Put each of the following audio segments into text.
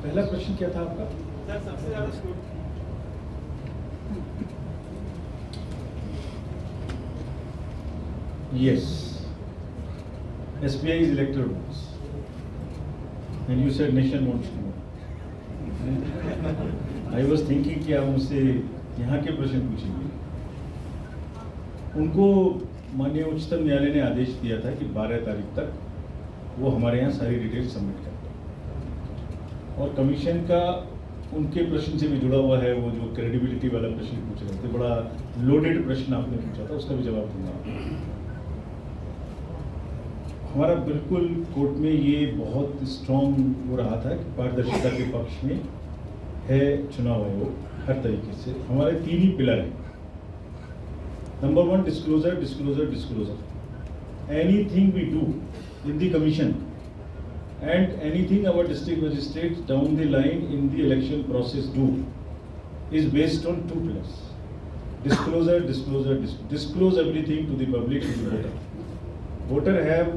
पहला प्रश्न क्या था आपका? सर सबसे ज्यादा score Yes. SBI is electoral bonds. And you said nation wants to know. I was thinking कि आप मुझसे यहाँ के प्रश्न पूछेंगे। उनको माननीय उच्चतम न्यायालय ने आदेश दिया था कि 12 तारीख तक वो हमारे यहाँ सारी डिटेल सबमिट कर दें। और कमीशन का उनके प्रश्न से भी जुड़ा हुआ है, वो जो क्रेडिबिलिटी वाला प्रश्न पूछ रहे थे, बड़ा लोडेड प्रश्न आपने पूछा था, उसका भी जवाब दूंगा। हमारा बिल्कुल कोर्ट में ये बहुत स्ट्रॉन्ग हो रहा था कि पारदर्शिता के पक्ष में है चुनाव आयोग हर तरीके से। हमारे 3 ही पिलर हैं। Number 1, disclosure, disclosure, disclosure. Anything we do in the commission and anything our district magistrates down the line in the election process do is based on 2 pillars: disclosure, disclosure, disclose everything to the public, to the voter. Voter have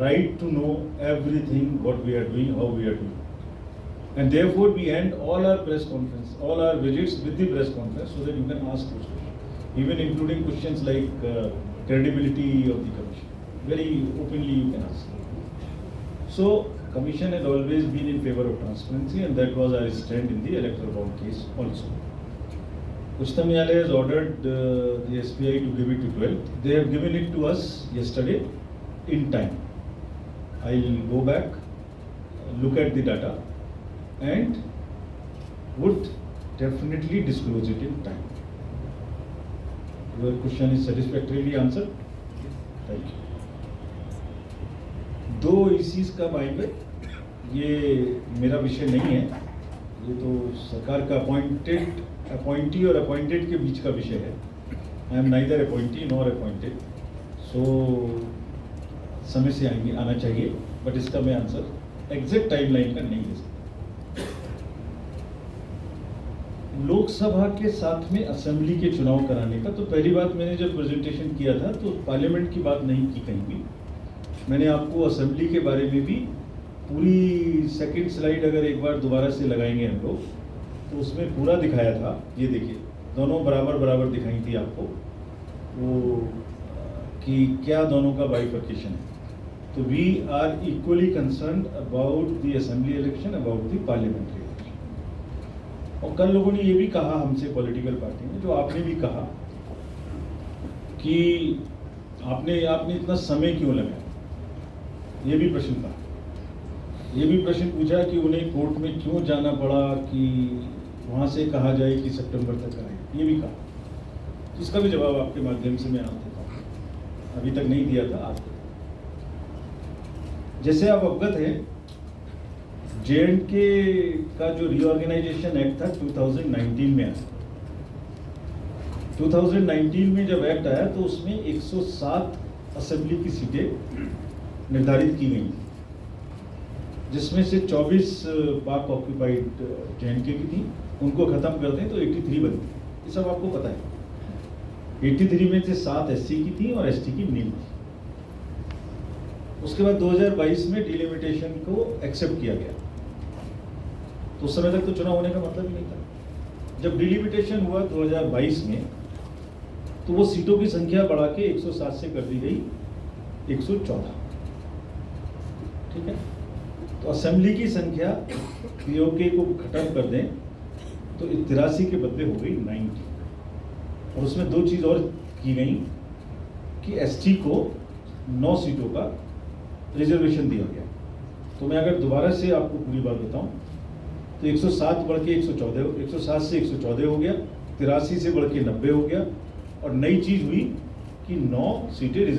right to know everything what we are doing, how we are doing, and therefore we end all our press conference, all our visits with the press conference, so that you can ask those questions, even including questions like credibility of the commission. Very openly you can ask. So, Commission had always been in favor of transparency, and that was our stand in the electoral bond case also. Uchtam Nyayalaya has ordered the SBI to give it to 12th. They have given it to us yesterday in time. I'll go back, look at the data, and would definitely disclose it in time. Your question is satisfactorily answered? Thank you. 2 ECs कब आएंगे ये मेरा विषय नहीं है, ये तो सरकार का अपॉइंटी और अपॉइंटेड के बीच का विषय है। I am neither appointee nor appointed, so समय से आना चाहिए, बट इसका मैं आंसर एग्जैक्ट टाइमलाइन का नहीं दे सकता। लोकसभा के साथ में असेंबली के चुनाव कराने का, तो पहली बात मैंने जब प्रेजेंटेशन किया था तो पार्लियामेंट की बात नहीं की कहीं भी। मैंने आपको असेंबली के बारे में भी पूरी सेकंड स्लाइड अगर एक बार दोबारा से लगाएंगे हम लोग तो उसमें पूरा दिखाया था। ये देखिए, दोनों बराबर बराबर दिखाई थी आपको वो कि क्या दोनों का बाइफर्केशन है। तो we are equally concerned about the assembly election, about the parliamentary election. और कल लोगों ने ये भी कहा हमसे, पॉलिटिकल पार्टी ने, जो आपने भी कहा कि आपने इतना समय क्यों लगाया, ये भी प्रश्न था। ये भी प्रश्न पूछा कि उन्हें कोर्ट में क्यों जाना पड़ा, कि वहाँ से कहा जाए कि सितंबर तक कराएं, ये भी कहा। तो इसका भी जवाब आपके माध्यम से मैं आप देता हूँ, अभी तक नहीं दिया था, आज। जैसे आप अवगत हैं, J&K का जो रीऑर्गेनाइजेशन एक्ट था 2019 में आया। 2019 में जब एक्ट आया तो उसमें 107 असेंबली की सीटें निर्धारित की गई थी, जिसमें से 24 पाक ऑक्यूपाइड J&K की थी। उनको खत्म कर दें तो 83 बनती, ये सब आपको पता है। 83 में से 7 SC की थी और ST की नील थी। उसके बाद 2022 में डिलिमिटेशन को एक्सेप्ट किया गया, तो उस समय तक तो चुनाव होने का मतलब ही नहीं था। जब डिलिमिटेशन हुआ 2022 में, तो वो सीटों की संख्या बढ़ा के 107 से कर दी गई 114। ठीक है, तो असेंबली की संख्या POK को खत्म कर दें तो 83 के बदले हो गई 90। और उसमें 2 चीज़ और की गई कि ST को 9 सीटों का रिजर्वेशन दिया गया। तो मैं अगर दोबारा से आपको पूरी बात बताऊं तो 107 बढ़ के 114, 107 से 114 हो गया, 83 से बढ़ के 90 हो गया, और नई चीज़ हुई कि 9 सीटें रिजर्व